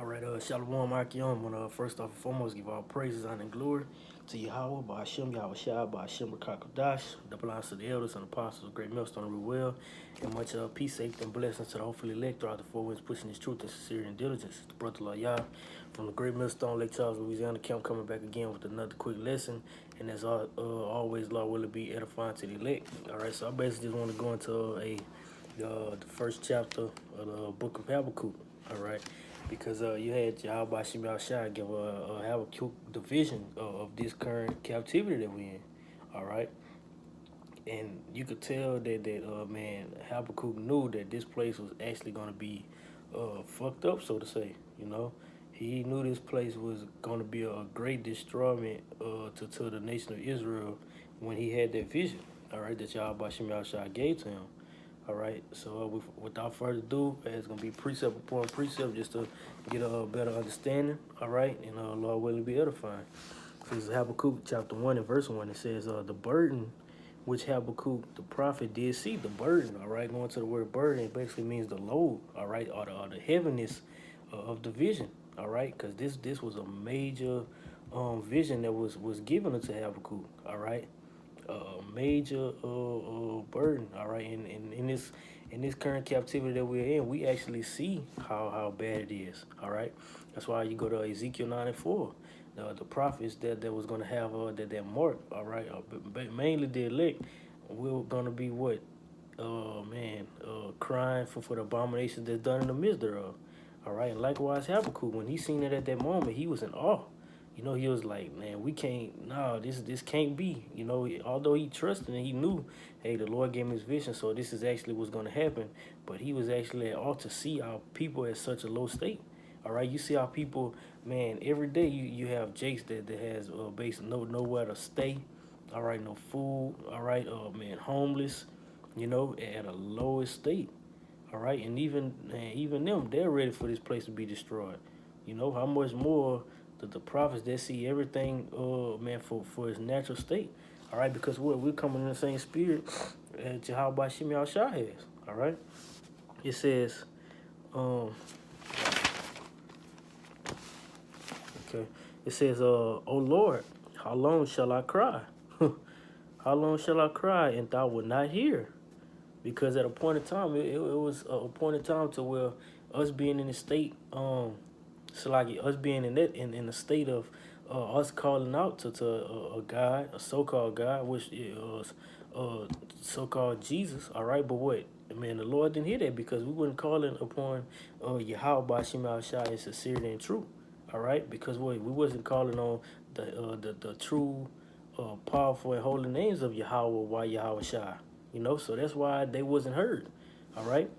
All right, Shalom, Akim. I want to first off and foremost give all praises, honor, and glory to Yahweh, by Hashem, Yahweh Shai, by Hashem, Rakakadash, that belongs to the elders and apostles, great millstone, rule well, and much peace, safety, and blessings to the hopefully elect throughout the four winds, pushing his truth and sincerity and diligence. The brother La Yah from the great millstone, Lake Charles, Louisiana, camp coming back again with another quick lesson, and as always, Lord, will it be edifying to the elect. All right, so I basically just want to go into the first chapter of the book of Habakkuk. All right, because you had Yahweh Shim Shai give a Habakkuk division of this current captivity that we're in. All right, and you could tell that man Habakkuk knew that this place was actually going to be fucked up, so to say. You know, he knew this place was going to be a great destroyment to the nation of Israel when he had that vision. All right, that Yahweh Shim Shai gave to him. All right, so without further ado, it's going to be precept upon precept just to get a better understanding. All right, and Lord willing be edifying. This is Habakkuk chapter 1 and verse 1. It says, the burden which Habakkuk the prophet did see, the burden, all right, going to the word burden, it basically means the load, all right, or the heaviness of the vision, all right, because this was a major vision that was given unto Habakkuk, all right, a major burden. All right, in this current captivity that we're in, we actually see how bad it is. All right, that's why you go to Ezekiel 9:4. The prophets that was gonna have that mark. All right, but mainly the elect. We're gonna be what, crying for the abominations that's done in the midst thereof. All right, and likewise Habakkuk, when he seen it at that moment, he was in awe. You know, he was like, man, we can't, no, this can't be. You know, although he trusted and he knew, hey, the Lord gave him his vision, so this is actually what's going to happen. But he was actually at all to see our people at such a low state. All right, you see how people, man, every day you have Jakes that has nowhere to stay. All right, no food. All right, man, homeless. You know, at a lowest state. All right, and even them, they're ready for this place to be destroyed. You know how much more the prophets that see everything, man, for its natural state. All right, because we're coming in the same spirit that Jehovah Shimei Shah has. All right, it says, okay, it says, "O Lord, how long shall I cry? How long shall I cry, and thou wilt not hear?" Because at a point in time, it was a point in time to where us being in the state, so like us being in the state of us calling out to a God, a so-called God, which is so-called Jesus. All right, but what? Man, the Lord didn't hear that because we weren't calling upon Yahweh by Shema Shai in sincerity and truth. All right, because what, we wasn't calling on the true, powerful and holy names of Yahweh by Yahweh Shai. You know, so that's why they wasn't heard. All right,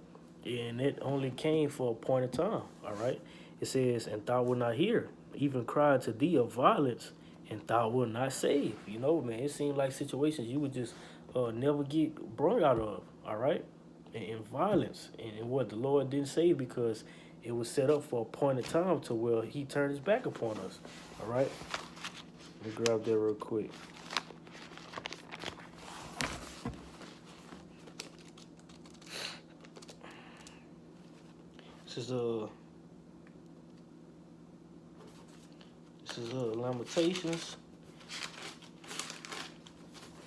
and it only came for a point of time. All right, it says, "And thou wilt not hear, even cry to thee of violence, and thou wilt not save." You know, man, it seemed like situations you would just never get brought out of. All right, in violence, and what the Lord didn't save because it was set up for a point of time to where He turned His back upon us. All right, let me grab that real quick. This is Lamentations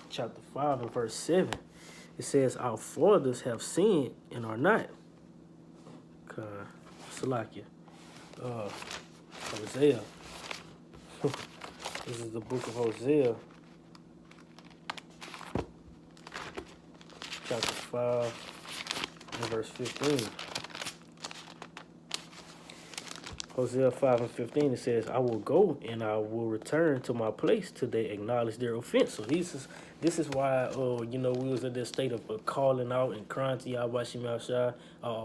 chapter 5 and verse 7. It says, "Our fathers have sinned and are not." Salakia. Hosea. This is the book of Hosea, chapter 5 and verse 15. Hosea 5 and 15, it says, "I will go and I will return to my place till they acknowledge their offense." So this is why we was in this state of calling out and crying to Yahweh Shema Shai,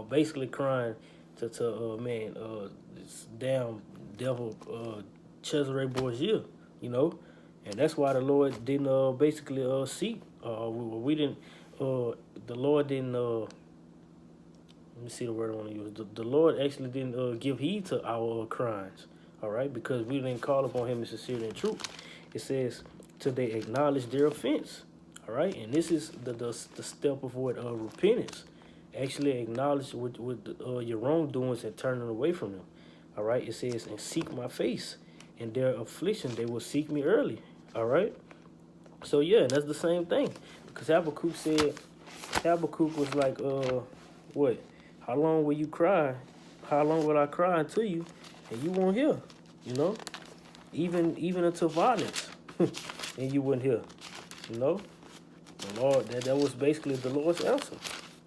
basically crying to this damn devil Cesare Borgia, you know, and that's why the Lord didn't basically seek. We didn't. The Lord didn't. Let me see the word I want to use. The Lord actually didn't give heed to our crimes, all right, because we didn't call upon Him in sincerity and truth. It says, till they acknowledge their offense, all right, and this is the step of what repentance. Actually acknowledge with your wrongdoings and turning away from them. All right, it says, and seek my face. In their affliction, they will seek me early. All right. So yeah, that's the same thing. Because Habakkuk was like, what? How long will you cry? How long will I cry unto you, and you won't hear? You know, even unto violence, and you wouldn't hear. You know, the Lord, that was basically the Lord's answer.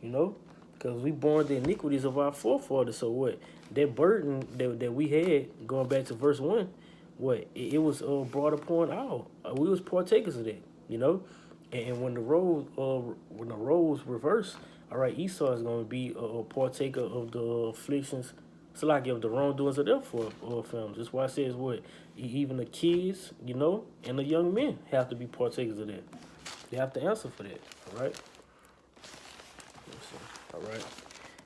You know, because we borne the iniquities of our forefathers. So what? That burden that we had, going back to verse 1, what? It was brought upon all. We was partakers of that. You know, and when the roles reverse, all right, Esau is going to be a partaker of the afflictions. It's like of the wrongdoings of their families. That's why it says what? Even the kids, you know, and the young men have to be partakers of that. They have to answer for that. All right. All right.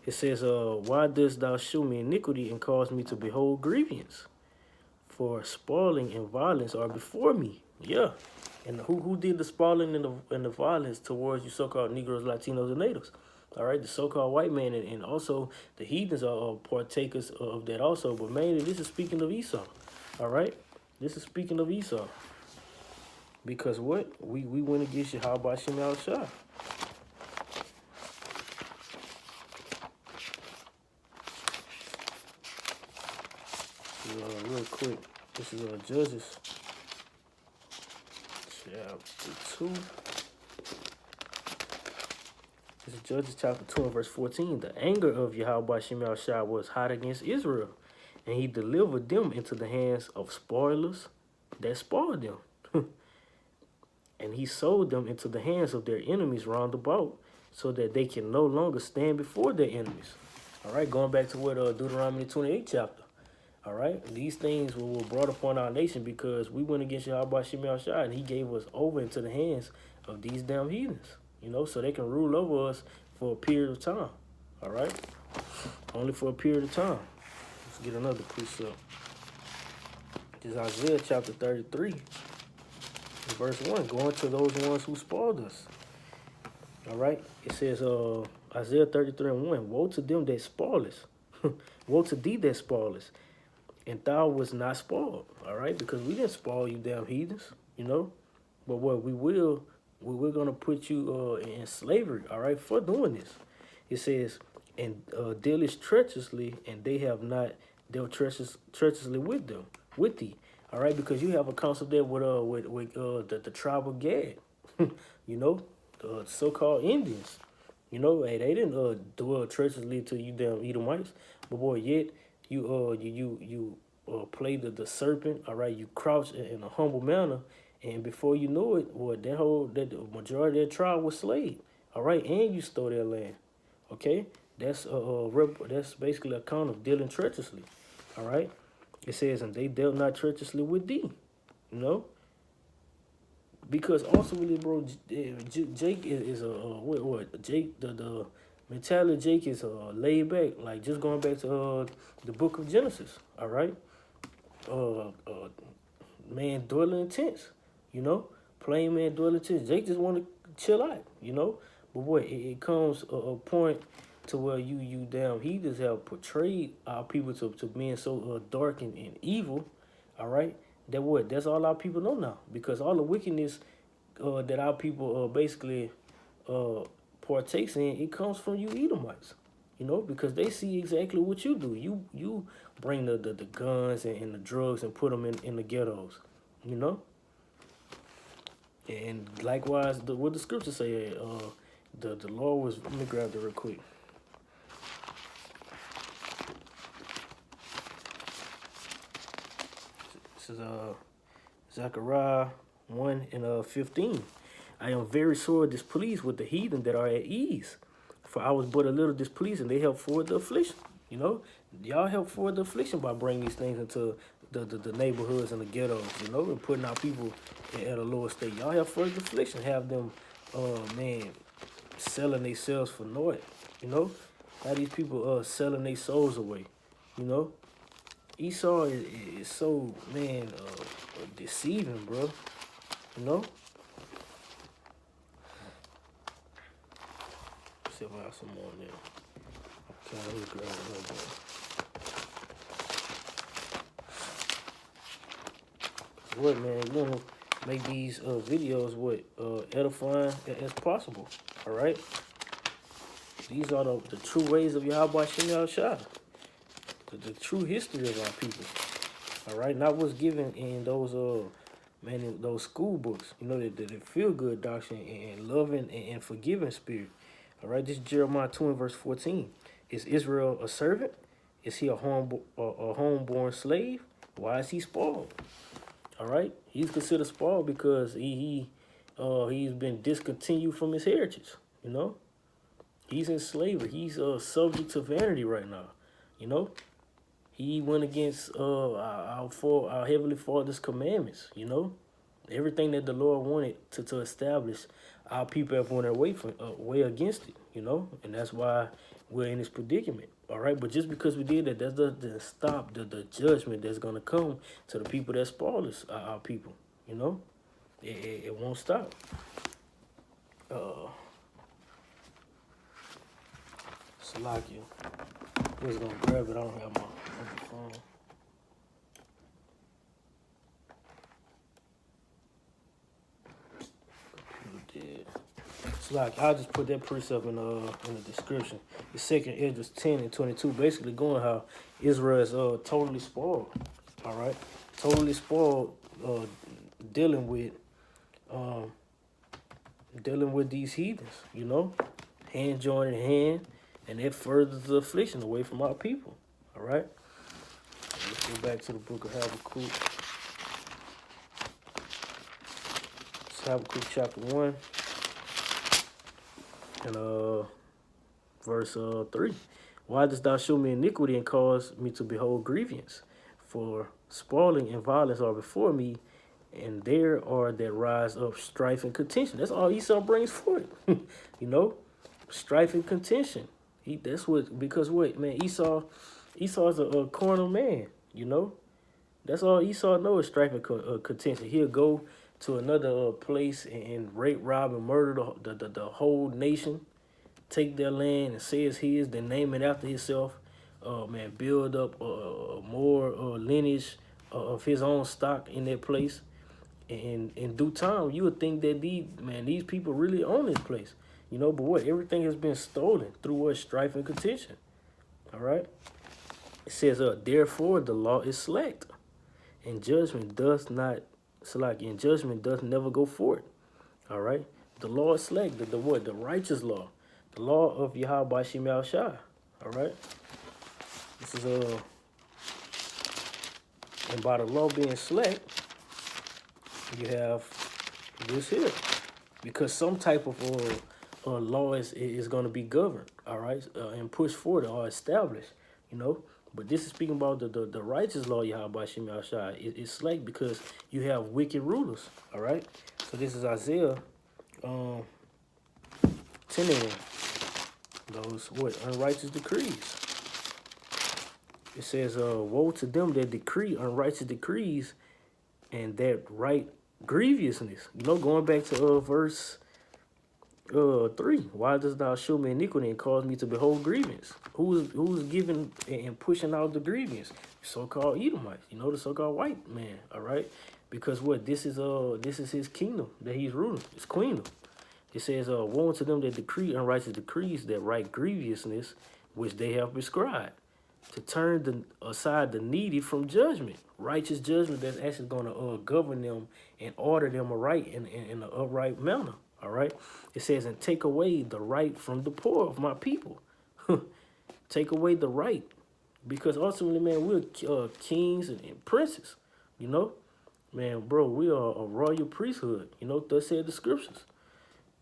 It says, why dost thou shew me iniquity and cause me to behold grievance? For spoiling and violence are before me. Yeah. And who did the spoiling and the violence towards you so-called Negroes, Latinos, and Natives? All right, the so-called white man and also the heathens are partakers of that also. But mainly, this is speaking of Esau. All right, this is speaking of Esau. Because what? We went against you. How about Shemal Shah? Real quick, this is Judges chapter 2. This is Judges chapter 2 and verse 14. The anger of Yahweh Shemal Shah was hot against Israel, and he delivered them into the hands of spoilers that spoiled them. And he sold them into the hands of their enemies round about, so that they can no longer stand before their enemies. All right, going back to what Deuteronomy 28 chapter. All right, these things were brought upon our nation because we went against Yahweh Shemal Shah, and he gave us over into the hands of these damn heathens, you know, so they can rule over us for a period of time. All right, only for a period of time. Let's get another precept. This is Isaiah chapter 33, verse 1, going to those ones who spoiled us. All right, it says, Isaiah 33 and 1, woe to them that spoil us. Woe to thee that spoil us, and thou was not spoiled. All right, because we didn't spoil you damn heathens, you know. But what we're gonna put you in slavery, all right, for doing this. It says, and dealest treacherously, and they have not dealt treacherously with thee. All right, because you have a council there with the tribe of Gad, you know, the so-called Indians. You know, hey, they didn't dwell treacherously to you damn Edomites, but boy, yet you play the serpent. All right, you crouch in a humble manner, and before you know it, what that the majority of their tribe was slave. All right, and you stole their land. Okay, that's basically a count of dealing treacherously. All right, it says, and they dealt not treacherously with thee. You know, because ultimately, bro, Jake is a what Jake the mentality of Jake is laid back, like just going back to the book of Genesis. All right, man dwelling in tents, you know, plain man dwelling in tents. Jake just want to chill out, you know, but boy, it comes a point to where you damn heathens have portrayed our people to being so dark and evil. All right, that's all our people know now, because all the wickedness that our people basically partakes in, it comes from you Edomites, you know, because they see exactly what you do. You bring the guns and the drugs and put them in the ghettos, you know. And likewise, what the scriptures say, the Lord was. Let me grab that real quick. This is Zechariah 1 and 15. I am very sore displeased with the heathen that are at ease, for I was but a little displeased, and they helped forward the affliction. You know, y'all help forward the affliction by bringing these things into the neighborhoods and the ghettos, you know, and putting our people at a lower state. Y'all help forward the affliction, have them, man, selling themselves for naught, you know. How these people selling their souls away, you know. Esau is so, man, deceiving, bro, you know. See if I have some more in there. Okay, let me grab another one. what, man, you want to make these videos edifying as possible. All right. These are the true ways of Yahweh Shem Yahushua, the true history of our people. All right, not what's given in those in those school books. You know, the feel good doctrine and loving and forgiving spirit. All right, this is Jeremiah 2 and verse 14. Is Israel a servant? Is he a homeborn slave? Why is he spoiled? All right, he's considered spoiled because he's been discontinued from his heritage. You know, he's in slavery. He's subject to vanity right now. You know, he went against our Heavenly Father's commandments, you know. Everything that the Lord wanted to establish, our people have went way against it, you know. And that's why we're in this predicament, all right? But just because we did that doesn't stop the judgment that's going to come to the people that spoil us, our people, you know. It won't stop. Salakia. I was going to grab it. I don't have my phone. So like I'll just put that precept in the description. The second Esdras 10 and 22, basically going how Israel is totally spoiled. All right, totally spoiled, dealing with these heathens. You know, hand joining hand, and that furthers the affliction away from our people. All right. Let's go back to the book of Habakkuk. It's Habakkuk chapter 1 and verse 3. Why dost thou show me iniquity and cause me to behold grievance? For spoiling and violence are before me, and there are that rise up strife and contention. That's all Esau brings forth. You know, strife and contention. Because man, Esau is a carnal man, you know. That's all Esau knows is strife and contention. He'll go to another place and rape, rob, and murder the whole nation, take their land and say it's his, then name it after himself. Man, build up more lineage of his own stock in that place. And in due time, you would think that these people really own this place. You know, but what? Everything has been stolen through what? Strife and contention. All right? It says, therefore the law is slacked, and judgment does never go forth. All right? The law is slack, the what? The righteous law. The law of Yahweh Shem Yahushua. All right? This is and by the law being slack, you have this here. Because some type of law is going to be governed, all right, and pushed forward or established, you know. But this is speaking about the righteous law, Yahweh Shem Yahushua. It's slack because you have wicked rulers, all right. So this is Isaiah 10 and 1. Those unrighteous decrees. It says, woe to them that decree unrighteous decrees and that write grievousness. You know, going back to verse 3. Why dost thou show me iniquity and cause me to behold grievance? Who's giving and pushing out the grievance? So-called Edomites. You know, the so-called white man. All right, because this is his kingdom that he's ruling. His kingdom. It says, woe unto them that decree unrighteous decrees that write grievousness which they have prescribed, to turn aside the needy from judgment, righteous judgment that's actually going to govern them and order them aright in an upright manner. All right. It says, and take away the right from the poor of my people. Take away the right. Because ultimately, man, we're kings and princes. You know, man, bro, we are a royal priesthood. You know, thus said the scriptures.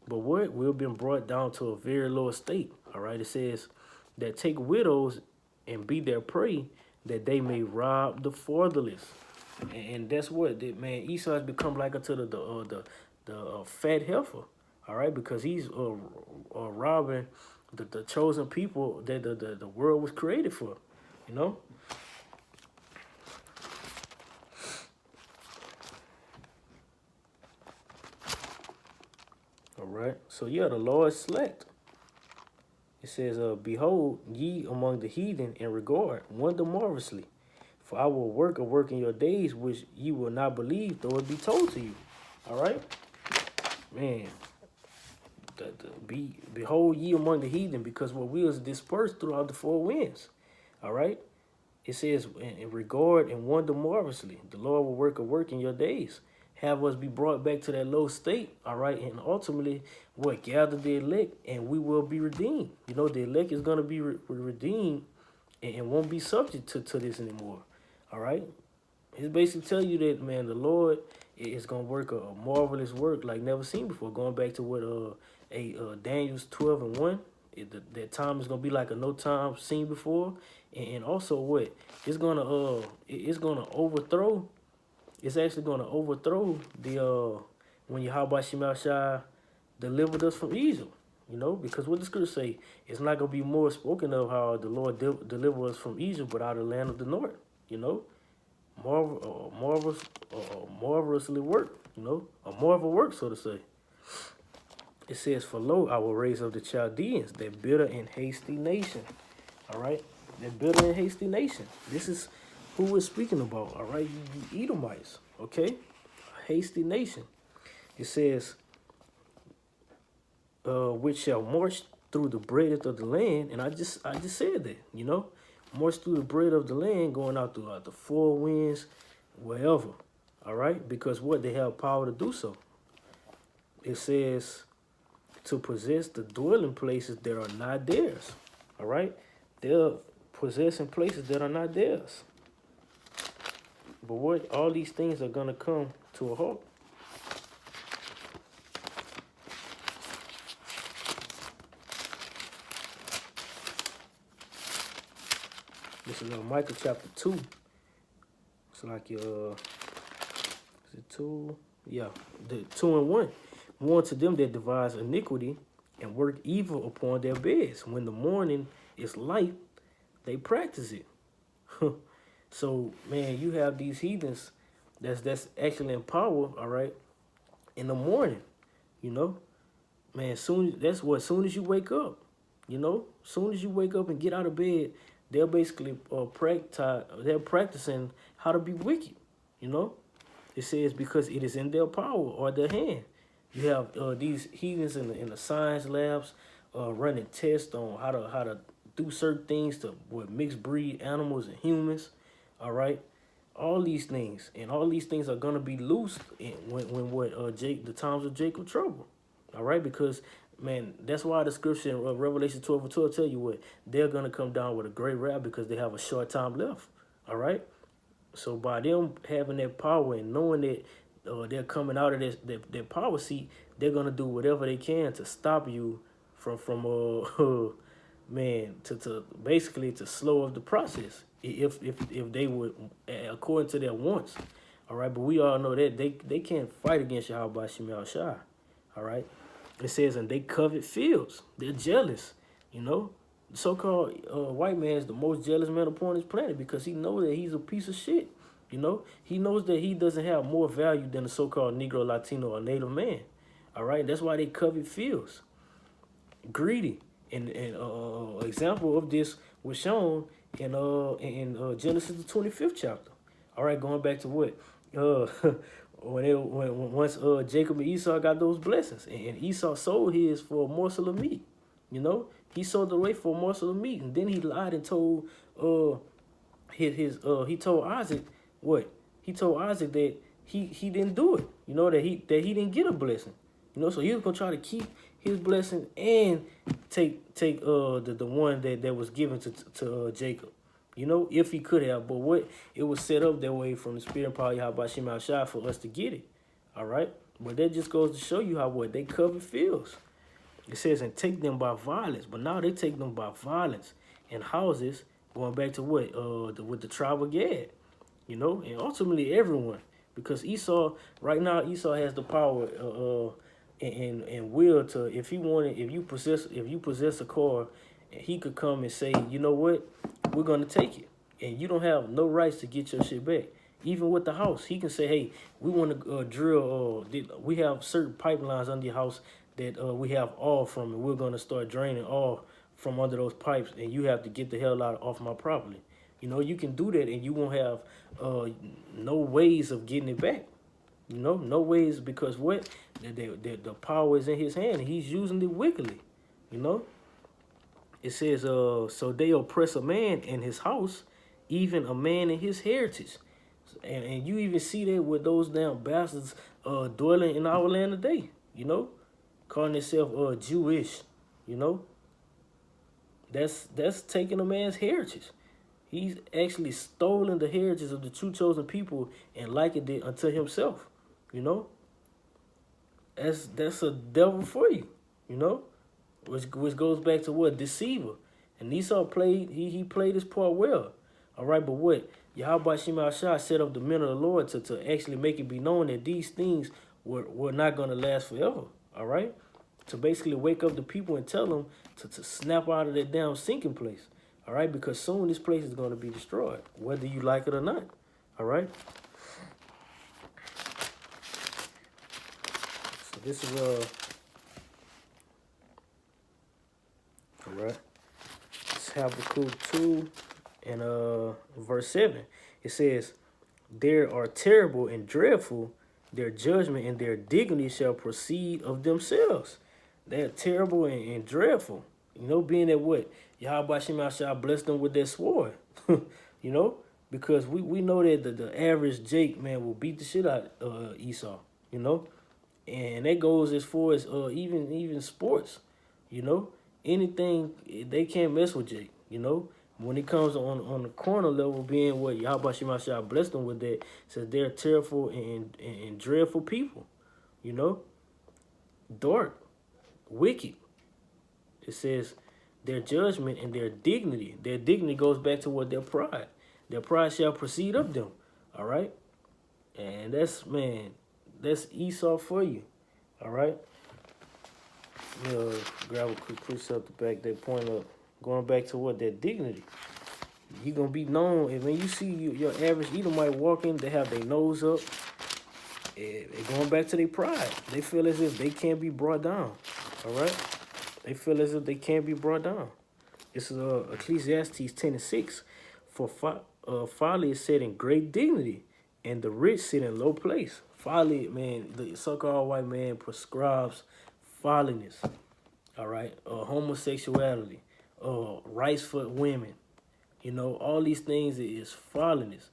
But we've been brought down to a very low estate. All right. It says that take widows and be their prey, that they may rob the fatherless. And that's what, man, Esau has become like unto the fat heifer, all right, because he's robbing the chosen people that the world was created for, you know. All right, so yeah, the law is select. It says, behold, ye among the heathen in regard, wonder marvelously. For I will work a work in your days which you will not believe, though it be told to you. All right, man. Behold ye among the heathen, because what we is dispersed throughout the four winds. All right. It says, in regard and wonder marvelously, the Lord will work a work in your days. Have us be brought back to that low state, all right? And ultimately, what? Gather the elect, and we will be redeemed. You know, the elect is going to be redeemed and won't be subject to this anymore, all right? It's basically tell you that, man, the Lord is going to work a marvelous work like never seen before. Going back to what Daniel's 12:1, that time is going to be like a no time seen before. And also what? It's gonna overthrow. It's actually gonna overthrow the when Yahweh Shemashai delivered us from Egypt. You know, because what the scripture say, it's not gonna be more spoken of how the Lord delivered us from Egypt, but out of the land of the north. You know, marvelously work. You know, a marvel work, so to say. It says, "For lo, I will raise up the Chaldeans, that bitter and hasty nation." All right, that bitter and hasty nation. This is who we're speaking about. All right, you Edomites. Okay, a hasty nation. It says, which shall march through the breadth of the land. And I just said that, you know, march through the breadth of the land, going out throughout the four winds, wherever. All right, because what? They have power to do so. It says to possess the dwelling places that are not theirs. All right, they're possessing places that are not theirs. But what? All these things are gonna come to a halt. This is Micah chapter 2. It's like is it 2? Yeah, the 2:1. Warn to them that devise iniquity and work evil upon their beds. When the morning is light, they practice it. So, man, you have these heathens that's actually in power, all right, in the morning, you know. Man, soon as you wake up, you know, soon as you wake up and get out of bed, they're basically they're practicing how to be wicked, you know. It says because it is in their power or their hand. You have these heathens in the science labs running tests on how to do certain things to with mixed breed animals and humans. All right, all these things and all these things are gonna be loose when the times of Jacob trouble. All right, because man, that's why the scripture in Revelation 12:12 tell you what they're gonna come down with a great wrath because they have a short time left. All right, so by them having that power and knowing that they're coming out of their power seat, they're gonna do whatever they can to stop you from man to basically to slow up the process if they would according to their wants. All right, but we all know that they can't fight against Yahweh Shemel Shai. All right, it says and they covet fields. They're jealous. You know, the so-called white man is the most jealous man upon this planet because he knows that he's a piece of shit. You know, he knows that he doesn't have more value than the so-called Negro, Latino, or Native man. All right, that's why they covet fields. Greedy, and example of this was shown in Genesis the 25th chapter. All right, going back to what once Jacob and Esau got those blessings, and Esau sold his for a morsel of meat. You know, he sold it away for a morsel of meat, and then he lied and told he told Isaac what? He told Isaac that he didn't do it. You know, that he didn't get a blessing. You know, so he was gonna try to keep his blessing and take the one that was given to Jacob. You know, if he could have, but what it was set up that way from the spirit and power Yahweh Shemel Shai for us to get it. All right, but that just goes to show you how what they cover fields. It says and take them by violence, but now they take them by violence and houses. Going back to what with the tribe of Gad, you know, and ultimately everyone, because Esau right now Esau has the power and will to if you possess a car, he could come and say, you know what, we're gonna take it, and you don't have no rights to get your shit back. Even with the house, he can say, hey, we want to drill. We have certain pipelines under your house that we have oil from, and we're gonna start draining oil from under those pipes, and you have to get the hell off my property. You know, you can do that and you won't have no ways of getting it back. You know, no ways, because what? The power is in his hand and he's using it wickedly. You know? It says, so they oppress a man in his house, even a man in his heritage. And you even see that with those damn bastards dwelling in our land today, you know, calling themselves Jewish, you know. That's taking a man's heritage. He's actually stolen the heritage of the true chosen people and likened it unto himself, you know. That's a devil for you, you know. Which goes back to what? Deceiver. And Esau played, he played his part well. All right, but what? Yahweh Shema Shah set up the men of the Lord to actually make it be known that these things were not going to last forever. All right? To basically wake up the people and tell them to snap out of that damn sinking place. All right? Because soon this place is going to be destroyed, whether you like it or not. All right? So this is, all right. It's Habakkuk 2 and verse 7. It says, "There are terrible and dreadful, their judgment and their dignity shall proceed of themselves." They're terrible and dreadful. You know, being that what? Yahweh Shema shall bless them with their sword. You know? Because we know that the average Jake, man, will beat the shit out of Esau. You know? And that goes as far as even sports. You know? Anything, they can't mess with Jake. You know? When it comes on the corner level, being what Yahweh Shema shall bless them with that, says they're terrible and dreadful people. You know? Dark. Wicked. It says their judgment and their dignity. Their dignity goes back to what? Their pride. Their pride shall proceed of them. All right? And that's Esau for you. All right? Grab a quick precept to back that point up. Going back to what? That dignity. You're going to be known. And when you see your average Edomite walking, they have their nose up. They're going back to their pride. They feel as if they can't be brought down. All right? They feel as if they can't be brought down. This is Ecclesiastes 10 and 6. For folly is set in great dignity, and the rich sit in low place. Folly, man, the so-called white man prescribes folliness. All right? Homosexuality, rights for women. You know, all these things is folliness.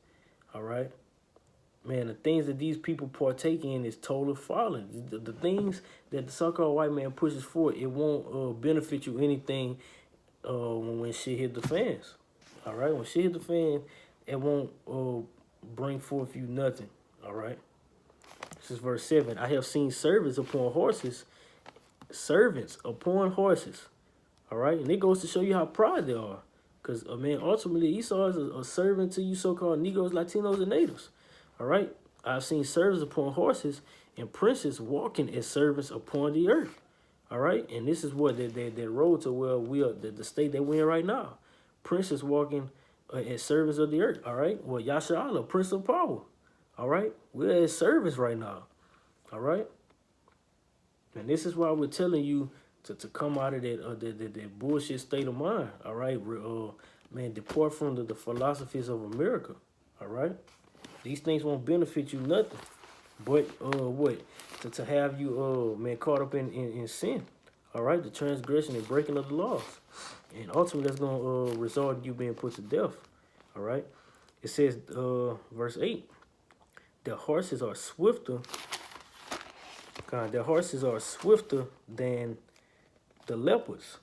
All right? Man, the things that these people partake in is total folly. The things that the so-called white man pushes forward, it won't benefit you anything when shit hit the fans. All right? When shit hit the fan, it won't bring forth you nothing. All right? This is verse 7. I have seen servants upon horses. Servants upon horses. All right? And it goes to show you how proud they are. Because, man, ultimately, Esau is a servant to you so-called Negroes, Latinos, and Natives. All right? I've seen servants upon horses and princes walking as servants upon the earth. All right? And this is what that road to where we are, the state that we're in right now. Princes walking as servants of the earth. All right? Well, Yasha Allah, Prince of Power. All right? We're as servants right now. All right? And this is why we're telling you to come out of that bullshit state of mind. All right? Man, depart from the philosophies of America. All right? These things won't benefit you nothing. But what? To have you man caught up in sin. All right? The transgression and breaking of the laws. And ultimately that's gonna result in you being put to death. All right? It says verse 8. Their horses are swifter. God, their horses are swifter than the leopards.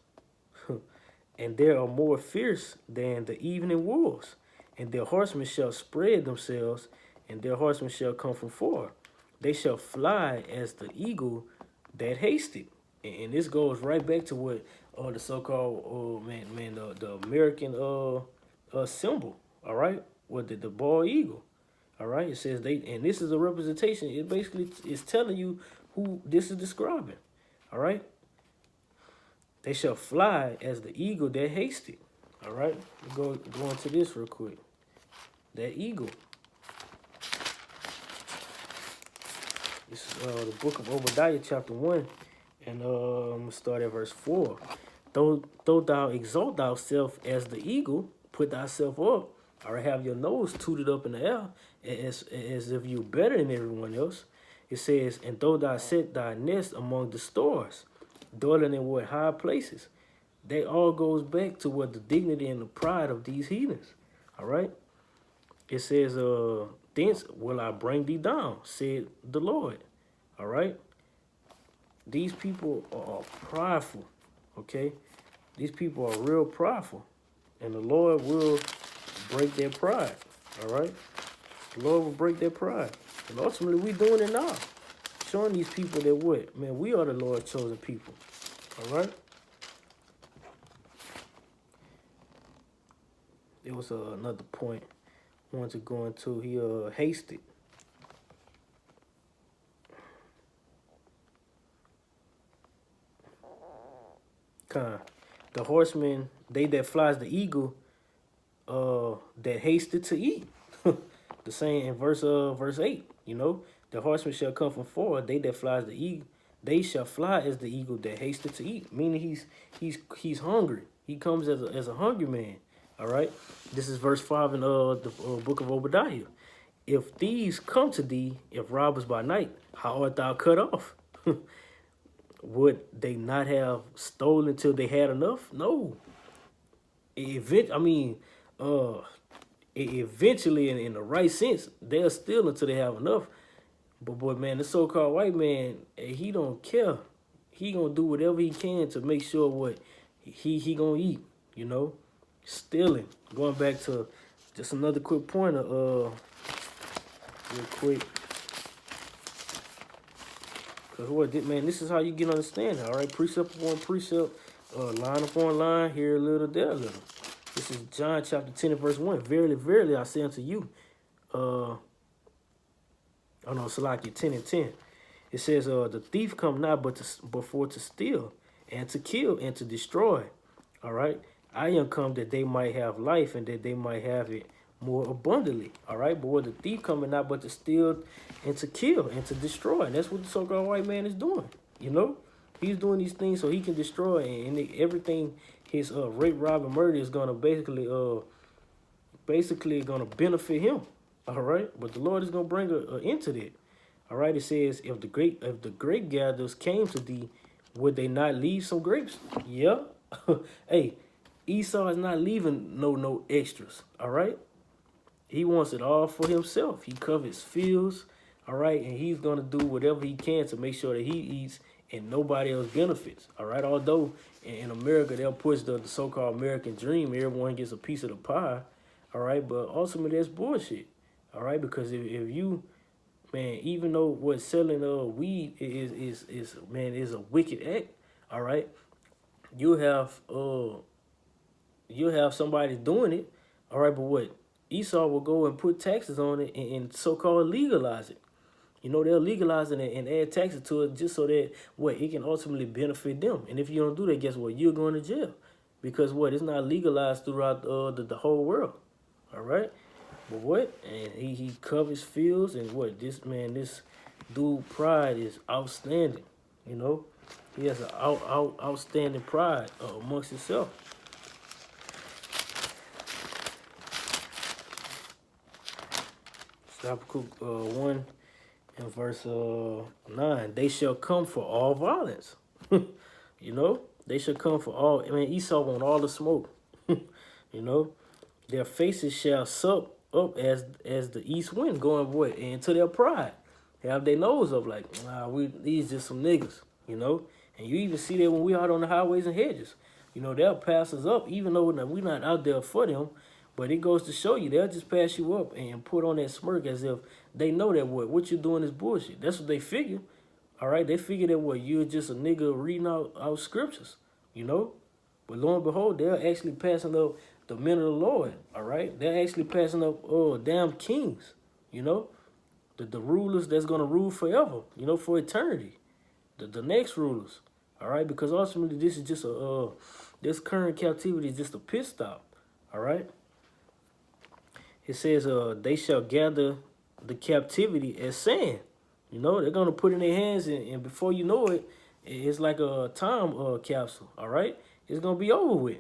And they are more fierce than the evening wolves. And their horsemen shall spread themselves, and their horsemen shall come from far. They shall fly as the eagle that hasted. And this goes right back to what the so-called the American symbol. All right, what the bald eagle. All right, it says and this is a representation. It basically is telling you who this is describing. All right, they shall fly as the eagle that hasted. All right, go into this real quick. That eagle. This is the book of Obadiah, chapter 1, and I'm gonna start at verse 4. Though thou exalt thyself as the eagle, put thyself up, All right, have your nose tooted up in the air as if you're better than everyone else. It says, and though thou set thy nest among the stars, dwelling in what high places. They all goes back to what the dignity and the pride of these heathens. All right. It says, thence will I bring thee down, said the Lord. All right. These people are prideful. Okay. These people are real prideful. And the Lord will break their pride. All right. The Lord will break their pride. And ultimately, we doing it now. Showing these people that what? Man, we are the Lord's chosen people. All right. There was another point I wanted to go into. He hasted. The horseman, they that flies the eagle, that hasted to eat. The same in verse 8, you know, the horseman shall come from forward, they that flies the eagle, they shall fly as the eagle that hasted to eat. Meaning he's hungry. He comes as a hungry man. All right. This is verse 5 in the book of Obadiah. If thieves come to thee, if robbers by night, how art thou cut off? Would they not have stolen till they had enough? No. Eventually, in the right sense, they'll steal until they have enough. But boy, man, the so-called white man, he don't care. He gonna do whatever he can to make sure what he gonna eat. You know, stealing. Going back to just another quick pointer. Real quick. Cause what, man, this is how you get understanding. All right, precept upon precept, line upon line, here a little, there a little. This is John chapter 10 and verse 1. Verily, verily, I say unto you. Salaki 10 and 10. It says, the thief come not but for to steal and to kill and to destroy. All right. I am come that they might have life and that they might have it more abundantly. All right. But what the thief coming not but to steal and to kill and to destroy. And that's what the so-called white man is doing. You know, he's doing these things so he can destroy and everything. His rape, rob, and murder is gonna basically gonna benefit him. All right, but the Lord is gonna bring an end to that. All right, it says, if the grape gatherers came to thee, would they not leave some grapes? Yeah. Hey, Esau is not leaving no extras. All right, he wants it all for himself. He covets fields. All right, and he's gonna do whatever he can to make sure that he eats and nobody else benefits. All right, although in America they'll push the so-called American dream, everyone gets a piece of the pie. All right, but ultimately that's bullshit. All right, because if you, man, even though what selling weed is a wicked act. All right, you have somebody doing it. All right, but what, Esau will go and put taxes on it and so-called legalize it. You know, they'll legalize it and add taxes to it just so that what, it can ultimately benefit them. And if you don't do that, guess what, you're going to jail, because what, it's not legalized throughout the whole world. All right. But what? And he covers fields, and what, this dude pride is outstanding. You know, he has an outstanding pride amongst himself. Habakkuk 1 and verse 9. They shall come for all violence. You know, they shall come for all. I mean, Esau want all the smoke. You know, their faces shall suck up as the east wind, going what, into their pride. They have their nose up like, these just some niggas, you know. And you even see that when we out on the highways and hedges. You know, they'll pass us up, even though we're not out there for them. But it goes to show you, they'll just pass you up and put on that smirk as if they know that what you're doing is bullshit. That's what they figure. All right, they figure that what, you're just a nigga reading out scriptures, you know. But lo and behold, they're actually passing up the men of the Lord. All right, they're actually passing up damn kings, you know, the rulers that's gonna rule forever, you know, for eternity. The next rulers. All right, because ultimately this is just this current captivity is just a pit stop. All right. It says, they shall gather the captivity as sand. You know, they're going to put it in their hands, and before you know it, it's like a time capsule, all right? It's going to be over with.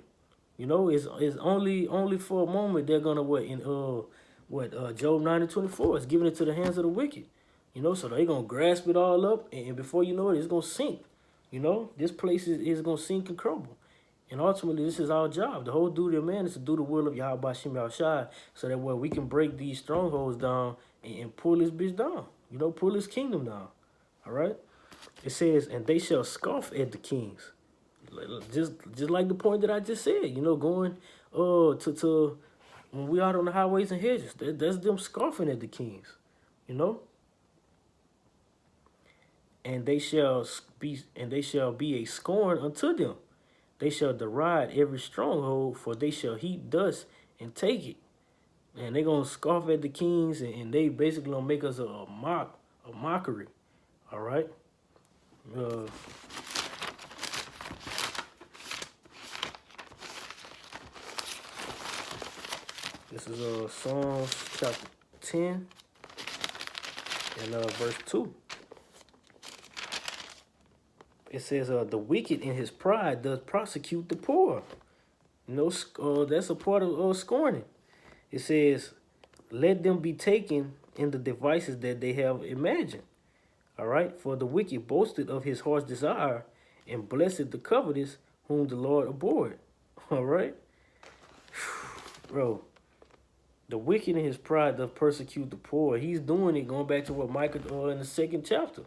It's only for a moment they're gonna Job 9:24 is giving it to the hands of the wicked. So they're gonna grasp it all up, and before you know it, it's gonna sink. This place is gonna sink and crumble. And ultimately, this is our job. The whole duty of man is to do the will of Yahweh Shem Yahushai, so that way we can break these strongholds down and pull this bitch down. Pull his kingdom down. All right. It says, and they shall scoff at the kings. Just like the point that I just said. Going to when we out on the highways and hedges, that's them scoffing at the kings. You know. And they shall be a scorn unto them. They shall deride every stronghold, for they shall heap dust and take it. And they gonna scoff at the kings, and they basically gonna make us a mockery. All right. Uh, this is Psalms chapter 10 and verse 2. It says, the wicked in his pride does prosecute the poor. That's a part of scorning. It says, let them be taken in the devices that they have imagined. All right. For the wicked boasted of his heart's desire, and blessed the covetous whom the Lord abhorred. All right. Bro, the wicked in his pride does persecute the poor. He's doing it, going back to what Micah in the 2nd chapter.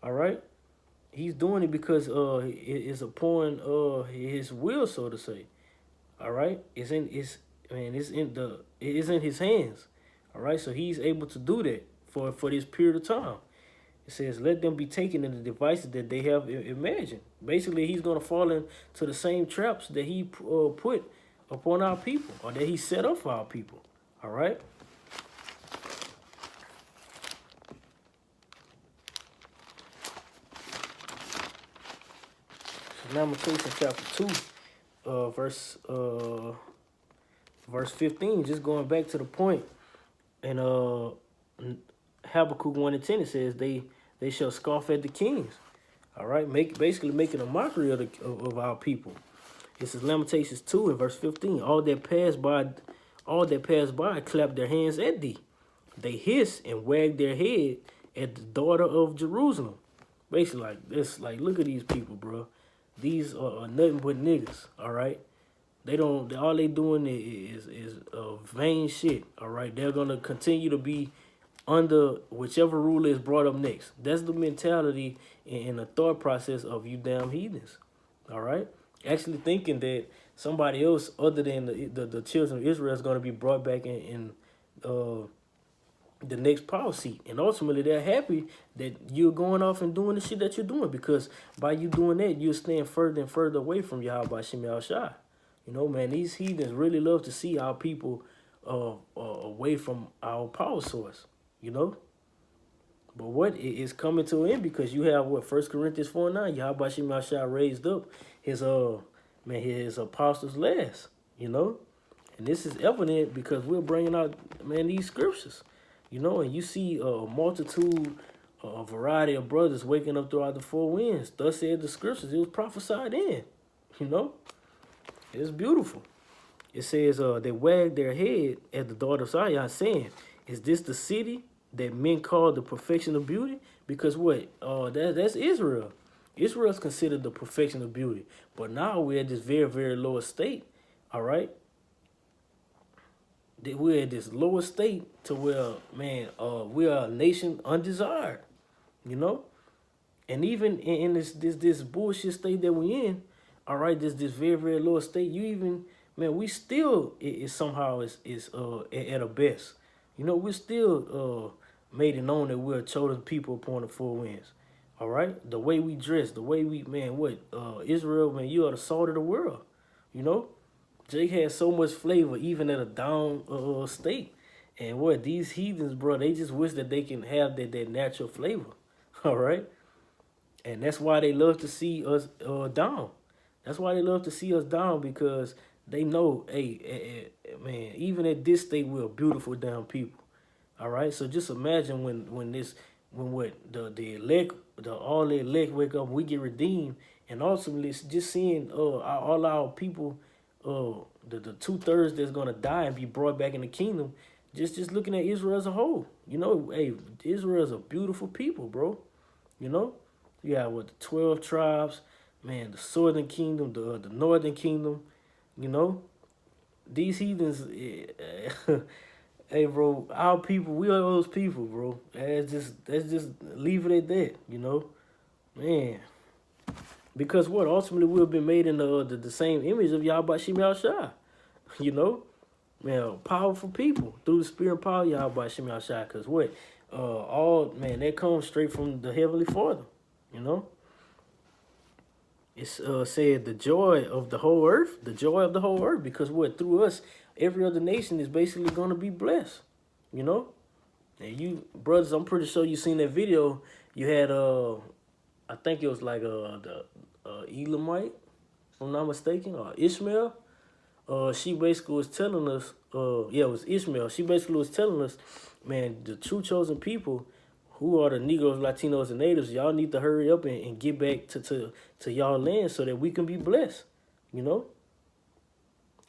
All right. He's doing it because it's upon his will, so to say. All right. It is in his hands. All right. So he's able to do that for this period of time. It says, let them be taken in the devices that they have imagined. Basically, he's going to fall into the same traps that he put upon our people, or that he set up for our people. All right. Lamentation chapter 2, verse 15. Just going back to the point, and Habakkuk 1:10, it says they shall scoff at the kings. All right, basically making a mockery of our people. It says Lamentations 2 and verse 15. All that pass by clap their hands at thee. They hiss and wag their head at the daughter of Jerusalem. Basically, like this, like, look at these people, bro. These are nothing but niggas. All right, all they doing is vain shit. All right, they're gonna continue to be under whichever ruler is brought up next. That's the mentality and the thought process of you damn heathens. All right, actually thinking that somebody else other than the children of Israel is going to be brought back in the next power seat. And ultimately, they're happy that you're going off and doing the shit that you're doing, because by you doing that, you're staying further and further away from Yahweh Shem Yahushai. Man, these heathens really love to see our people away from our power source. But what is coming to an end, because you have 1 Corinthians 4:9, Yahweh Shem Yahushai raised up his apostles last. And this is evident because we're bringing out, these scriptures. And you see a multitude, a variety of brothers waking up throughout the 4 winds. Thus said the scriptures. It was prophesied in. It's beautiful. It says, they wagged their head at the daughter of Zion, saying, is this the city that men call the perfection of beauty? Because that's Israel. Israel is considered the perfection of beauty. But now we're at this very, very low state. All right. We're at this lower state to where, we are a nation undesired, and even in this bullshit state that we in, all right, this very, very low state, we still is somehow is at a best, we're still made it known that we're a chosen people upon the 4 winds, all right, the way we dress, the way we, Israel, you are the salt of the world, Jake has so much flavor, even at a down state. And these heathens, bro, they just wish that they can have that natural flavor. All right? And that's why they love to see us down. That's why they love to see us down, because they know, hey, even at this state, we're beautiful damn people. All right? So just imagine when the elect, all the elect wake up, we get redeemed, and ultimately just seeing all our people the 2/3 that's gonna die and be brought back in the kingdom. Just looking at Israel as a whole, hey, Israel is a beautiful people, bro. You know, you got what, the 12 tribes, man, the southern kingdom, the northern kingdom. You know, these heathens, hey, bro, our people, we are those people, bro. Let's just leave it at that. Man. Because what? Ultimately, we've been made in the same image of Yahweh Shem Shai. You know? Man, powerful people through the spirit and power of Yahweh Shem Shai. Because what? That comes straight from the Heavenly Father. You know? It's said the joy of the whole earth. The joy of the whole earth. Because what? Through us, every other nation is basically going to be blessed. You know? And you, brothers, I'm pretty sure you seen that video. You had, I think it was like the Elamite, if I'm not mistaken, or Ishmael. She basically was telling us, it was Ishmael. She basically was telling us, man, the true chosen people, who are the Negroes, Latinos, and Natives, y'all need to hurry up and get back to y'all land so that we can be blessed. You know?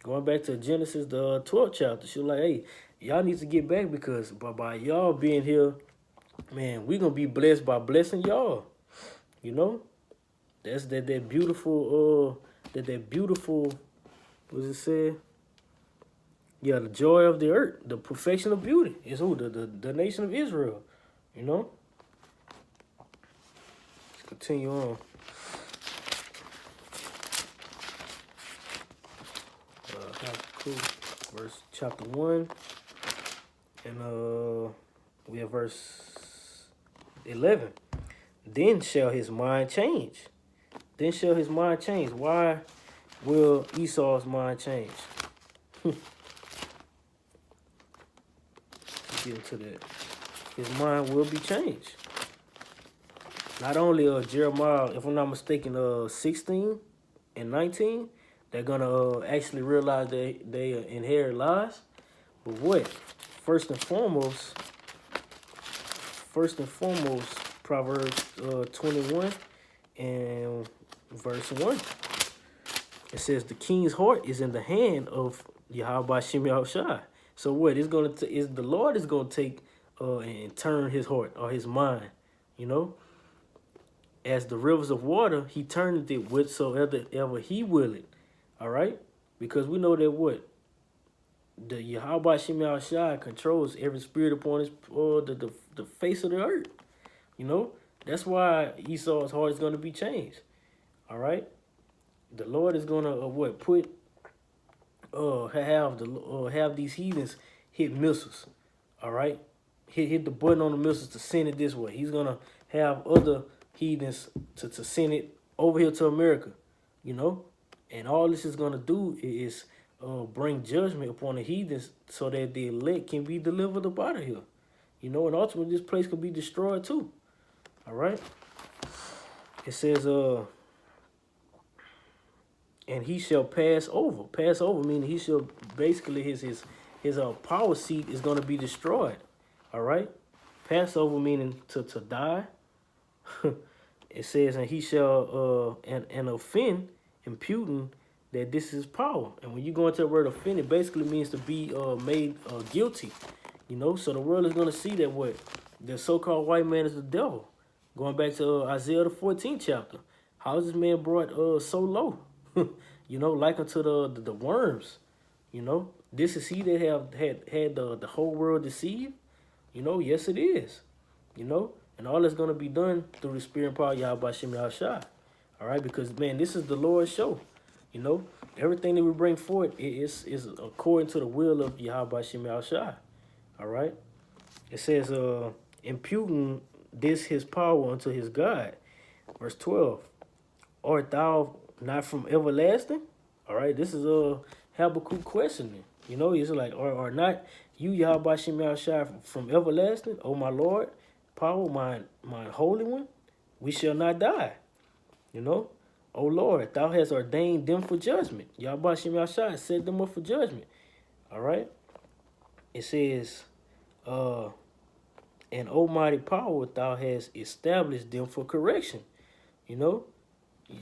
Going back to Genesis, the 12th chapter, she was like, hey, y'all need to get back because by y'all being here, man, we going to be blessed by blessing y'all. You know? That's that beautiful, that beautiful, what's it say? Yeah, the joy of the earth, the perfection of beauty is who? The nation of Israel. You know? Let's continue on. Habakkuk, verse chapter 1. And we have verse 11. Then shall his mind change. Then shall his mind change. Why will Esau's mind change? Get into that. His mind will be changed. Not only Jeremiah, if I'm not mistaken, 16 and 19, they're gonna actually realize they inherit lies. But what? First and foremost, Proverbs 21 and verse 1. It says the king's heart is in the hand of Yahweh Shem Shai. So what? The Lord is gonna take and turn his heart or his mind, you know? As the rivers of water, he turneth it whatsoever ever he will it. All right? Because we know that what? The Yahweh Shem Shai controls every spirit upon his the face of the earth. You know? That's why Esau's heart is going to be changed. All right? The Lord is going to have these heathens hit missiles. All right? Hit the button on the missiles to send it this way. He's going to have other heathens to send it over here to America. You know? And all this is going to do is bring judgment upon the heathens so that the elect can be delivered up out of here. You know, and ultimately this place can be destroyed too. All right? It says, and he shall pass over. Pass over meaning he shall, basically his power seat is going to be destroyed. All right? Pass over meaning to die. It says, and he shall, and offend, imputing that this is power. And when you go into the word offend, it basically means to be made guilty. You know, so the world is going to see that what? The so-called white man is the devil. Going back to Isaiah the 14th chapter. How is this man brought so low? You know, like unto the worms. You know, this is he that had the whole world deceived. You know, yes it is. You know, and all that's going to be done through the spirit and power of Yahweh Shem Shai. All right, because man, this is the Lord's show. You know, everything that we bring forth is according to the will of Yahweh Shem Shai. All right. It says, imputing this his power unto his God. Verse 12. Art thou not from everlasting? All right. This is a Habakkuk questioning. You know, it's like, are not you Yahweh Shem Shai from everlasting? Oh my Lord, power, my holy one, we shall not die. You know, oh Lord, thou hast ordained them for judgment. Yahweh Shem Shai set them up for judgment. All right. It says, and almighty power thou hast established them for correction. You know,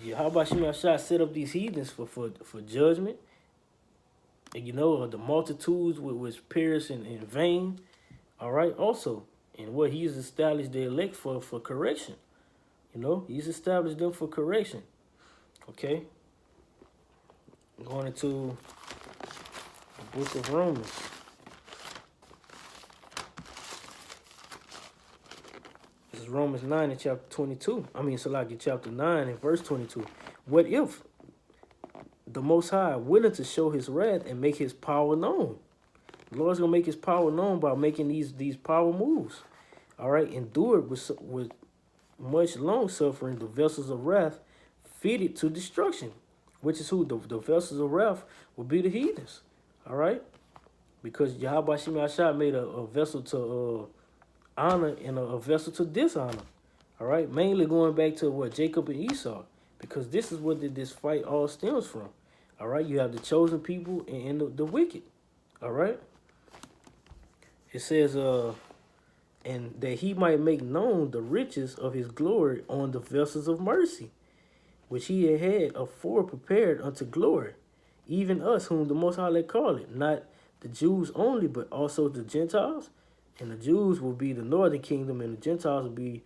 Yahweh Shem Shai set up these heathens for judgment. you know, the multitudes was perish in vain. All right, also, and what he's established the elect for correction. You know, he's established them for correction. Okay, going into the book of Romans. This is Romans 9 and chapter 22. Salaki chapter 9 and verse 22. What if the Most High willing to show his wrath and make his power known? The Lord's going to make his power known by making these power moves. All right, endured with much long suffering the vessels of wrath fitted to destruction, which is who? The vessels of wrath will be the heathens. All right, because Yahweh Shemashah made a vessel to honor and a vessel to dishonor. All right, mainly going back to what Jacob and Esau, because this is what this fight all stems from. All right, you have the chosen people and the wicked. All right, it says, and that he might make known the riches of his glory on the vessels of mercy, which he had afore prepared unto glory, even us whom the Most High call it, not the Jews only, but also the Gentiles. And the Jews will be the northern kingdom, and the Gentiles will be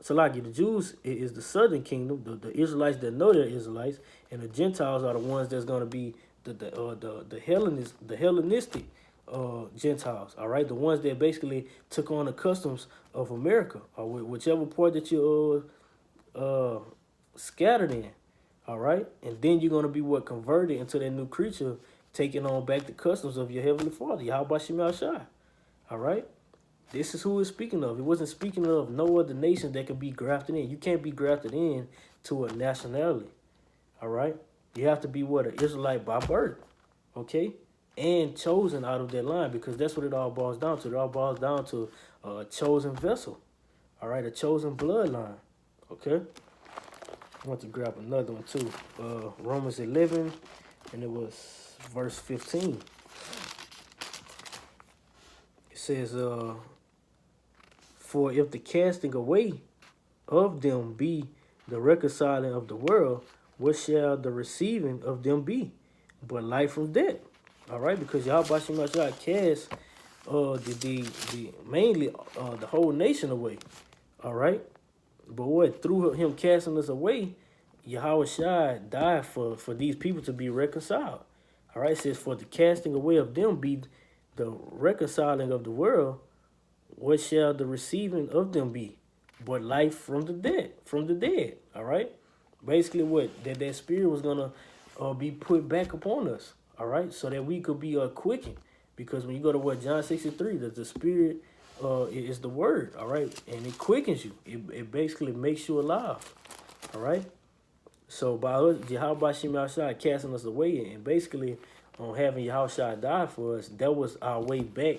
Salaki. The Jews is the southern kingdom, the Israelites that know they're Israelites, and the Gentiles are the ones that's going to be the Hellenistic Gentiles. All right, the ones that basically took on the customs of America, or whichever part that you scattered in. All right, and then you're going to be converted into that new creature, taking on back the customs of your heavenly Father, Yahweh Shemel Shai. All right. This is who it's speaking of. It wasn't speaking of no other nation that can be grafted in. You can't be grafted in to a nationality. All right? You have to be an Israelite by birth. Okay? And chosen out of that line, because that's what it all boils down to. It all boils down to a chosen vessel. All right? A chosen bloodline. Okay? I want to grab another one too. Romans 11, and it was verse 15. It says, for if the casting away of them be the reconciling of the world, what shall the receiving of them be? But life from death. All right, because Yahweh Shemashah cast mainly the whole nation away. All right, but what through him casting us away, Yahweh Shai died for these people to be reconciled. All right, it says for the casting away of them be the reconciling of the world. What shall the receiving of them be? But life from the dead. All right. Basically, what that spirit was gonna be put back upon us. All right, so that we could be quickened. Because when you go to John 63, that the spirit is the word. All right, and it quickens you. It basically makes you alive. All right. So by us, Yahweh Shemashah casting us away, and basically having Yahweh die for us, that was our way back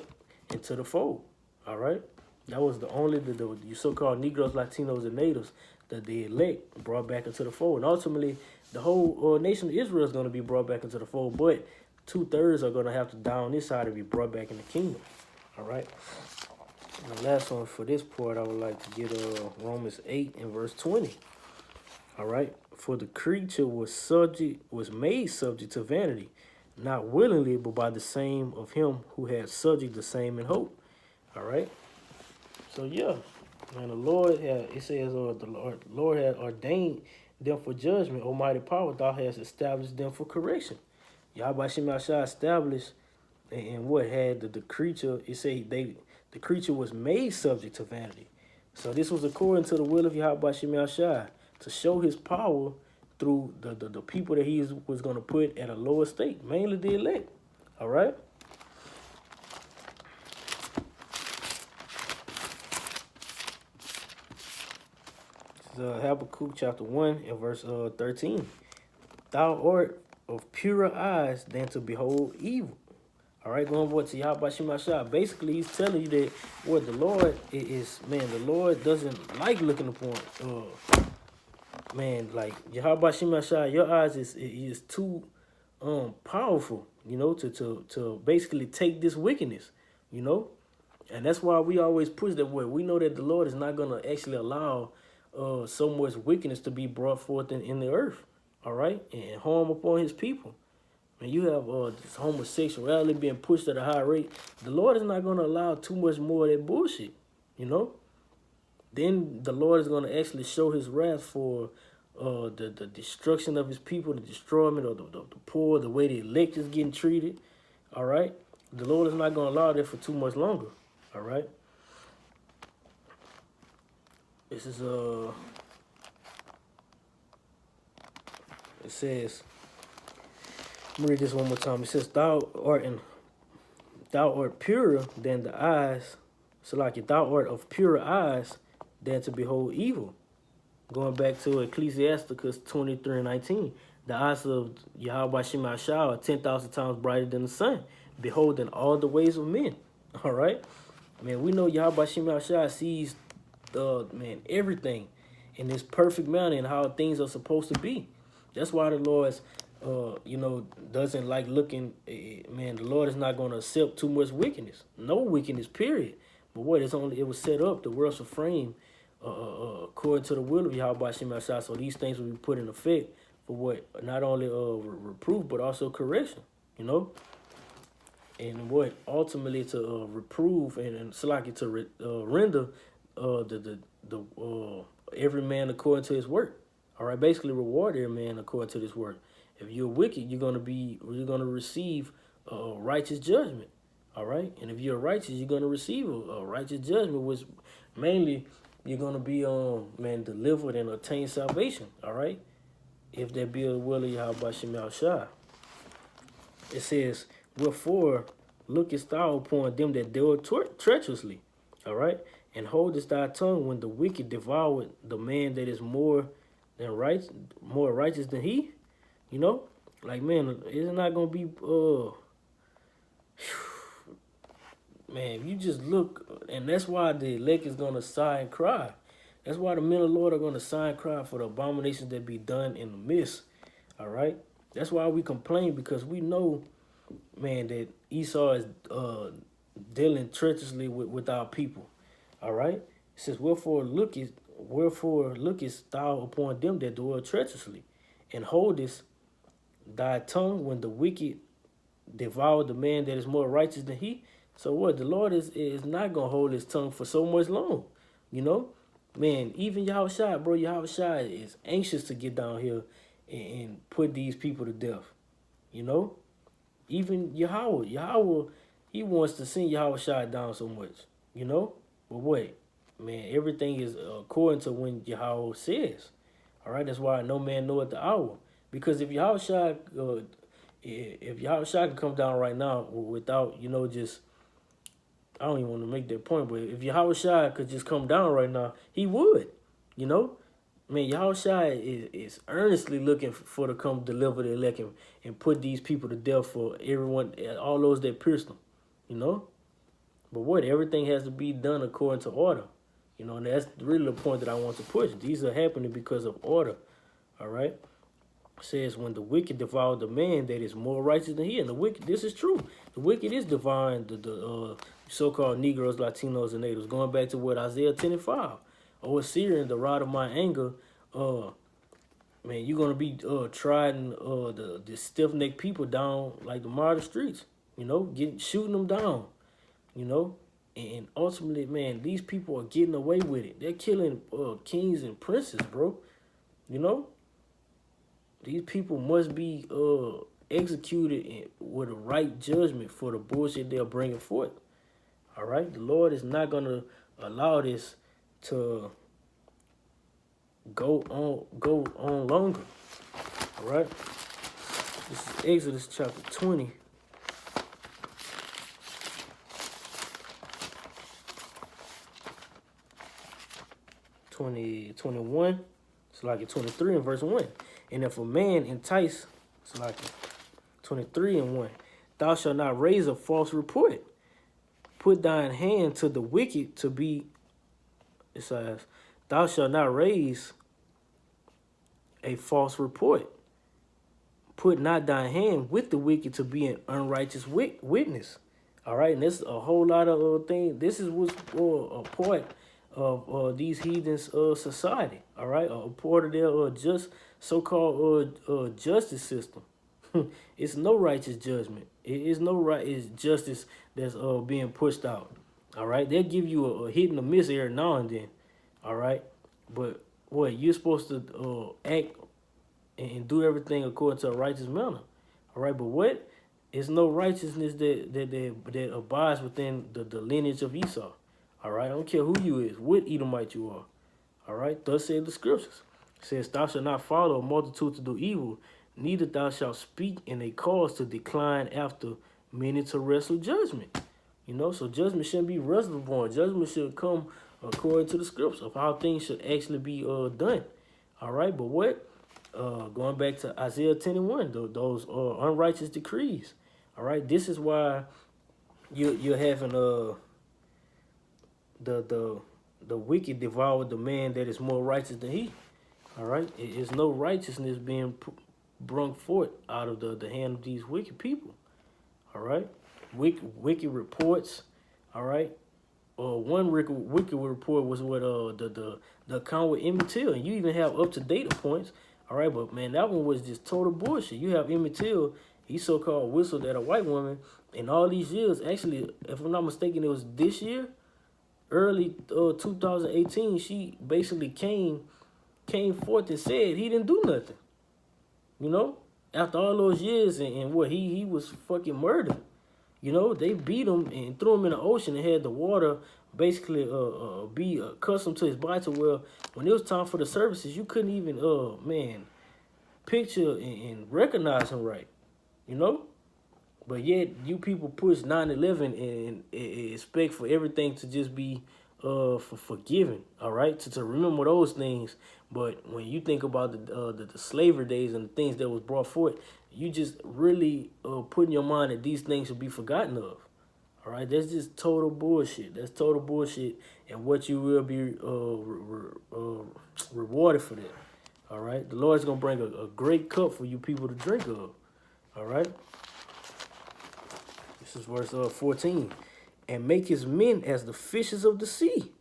into the fold. All right, that was the only the so-called Negroes, Latinos, and Natives that the elect brought back into the fold. And ultimately, the whole nation of Israel is going to be brought back into the fold, but 2/3 are going to have to die on this side to be brought back in the kingdom. All right. And the last one for this part, I would like to get Romans 8 and verse 20. All right. For the creature was made subject to vanity, not willingly, but by the same of him who had subject the same in hope. All right. So yeah, man, the Lord had, it says, the Lord had ordained them for judgment. Almighty power, thou hast established them for correction. Yahweh Shemashah established, and what had the creature, it say the creature was made subject to vanity. So this was according to the will of Yahweh Shemashah to show his power through the people that he was going to put at a lower state, mainly the elect. All right. Habakkuk Ch.1 and verse 13. Thou art of purer eyes than to behold evil. All right, going forward to Yahweh Shemashah. Basically, he's telling you that what the Lord is, man, the Lord doesn't like looking upon, man, like Yahweh Shemashah, your eyes is too powerful, you know, to basically take this wickedness, you know. And that's why we always push that way. We know that the Lord is not going to actually allow so much wickedness to be brought forth in the earth, all right, and harm upon his people, and you have this homosexuality being pushed at a high rate, the Lord is not going to allow too much more of that bullshit, you know? Then the Lord is going to actually show his wrath for the destruction of his people, the destroyment of the poor, the way the elect is getting treated, all right? The Lord is not going to allow that for too much longer, all right? This is, it says, let me read this one more time. It says, thou art purer than the eyes, so like if thou art of purer eyes than to behold evil. Going back to Ecclesiasticus 23:19, the eyes of Yahweh Shema Shah are 10,000 times brighter than the sun, beholding all the ways of men. All right, man, we know Yahweh Shema Shah sees everything in this perfect manner and how things are supposed to be. That's why the Lord's doesn't like looking. The Lord is not going to accept too much wickedness. No wickedness, period. But what? It was set up. The world's a frame according to the will of Yahweh Shema Shah. So these things will be put in effect for what? Not only reproof, but also correction. You know? And what? Ultimately to reprove and select it to render the every man according to his work. All right, basically reward every man according to this work. If you're wicked, you're gonna receive righteous judgment. All right, and if you're righteous, you're gonna receive a righteous judgment, which mainly you're gonna be delivered and attain salvation. All right, if there be a will of Yahweh Shema Shah. It says, wherefore lookest thou upon them that deal treacherously. All right, and holdest thy tongue when the wicked devour the man that is more righteous than he. You know, like, man, it's not gonna be man, if you just look, and that's why the elect is gonna sigh and cry. That's why the men of the Lord are gonna sigh and cry for the abominations that be done in the midst. All right, that's why we complain, because we know, man, that Esau is dealing treacherously with our people. All right, it says, wherefore lookest thou upon them that dwell treacherously, and holdest thy tongue when the wicked devour the man that is more righteous than he. So what? The Lord is not gonna hold his tongue for so much long. You know, man. Even Yahushua, bro. Yahushua is anxious to get down here and put these people to death. You know, even Yahweh, he wants to send Yahushua down so much. You know, but wait, man. Everything is according to when Yahweh says. All right, that's why no man knoweth the hour. Because if Yahushua can come down right now without, just, I don't even want to make that point, but if Yahushua could just come down right now, he would, you know? Man, Yahushua is earnestly looking for to come deliver the elect and put these people to death for everyone, all those that pierced them, you know? But what? Everything has to be done according to order, and that's really the point that I want to push. These are happening because of order, all right? Says when the wicked devour the man that is more righteous than he. And the wicked, this is true. The wicked is devouring the so-called Negroes, Latinos, and natives. Going back to what Isaiah 10:5. O Assyrian, the rod of my anger, man, you're gonna be trying the stiff-necked people down like the martyr streets. Shooting them down. And ultimately, man, these people are getting away with it. They're killing kings and princes, bro. These people must be executed with a right judgment for the bullshit they're bringing forth. All right? The Lord is not going to allow this to go on longer. All right? This is Exodus chapter 20. '21. It's like 23 and verse 1. And if a man entice, it's like 23 and 1, thou shalt not raise a false report. Put thine hand to the wicked to be, it says, thou shalt not raise a false report. Put not thine hand with the wicked to be an unrighteous witness. All right, and this is a whole lot of things. This is what's a part of these heathens' society. All right, a part of their just so-called justice system. It's no righteous judgment. It's no right. It's justice that's being pushed out. All right, they'll give you a hit and a miss every now and then. All right, but what you're supposed to act and do everything according to a righteous manner. All right, but what? It's no righteousness that abides within the lineage of Esau. All right, I don't care who you is, what Edomite you are. All right, thus said the scriptures. It says, thou shalt not follow a multitude to do evil, neither thou shalt speak in a cause to decline after many to wrestle judgment. So judgment shouldn't be wrestled upon. Judgment should come according to the scriptures of how things should actually be done. All right, but what? Going back to Isaiah 10:1, those unrighteous decrees. All right, this is why you're having the wicked devour the man that is more righteous than he. All right, it is no righteousness being brung forth out of the hand of these wicked people. All right, wicked reports. All right, one wicked report was what the account with Emmett Till, and you even have up to date points. All right, but man, that one was just total bullshit. You have Emmett Till, he so-called whistled at a white woman, and all these years, actually, if I'm not mistaken, it was this year, early 2018, she basically came forth and said he didn't do nothing. After all those years and what he was fucking murdered. They beat him and threw him in the ocean and had the water basically be accustomed to his body to where when it was time for the services, you couldn't even picture and recognize him right. But yet you people push 9/11 and expect for everything to just be forgiven, all right, to remember those things. But when you think about the slavery days and the things that was brought forth, you just really put in your mind that these things should be forgotten of. All right, that's just total bullshit. That's total bullshit, and what you will be rewarded for that. All right, the Lord's gonna bring a great cup for you people to drink of. All right, this is verse 14, and make his men as the fishes of the sea,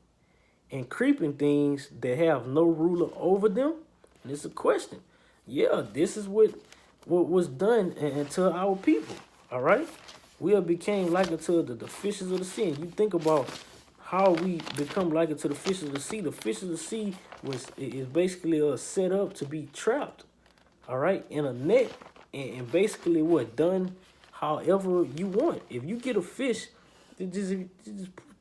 and creeping things that have no ruler over them. And it's a question. Yeah, this is what was done unto our people. All right, we have became like unto the fishes of the sea. And you think about how we become like unto the fishes of the sea. The fishes of the sea is basically set up to be trapped. All right, in a net, and basically what done however you want. If you get a fish, just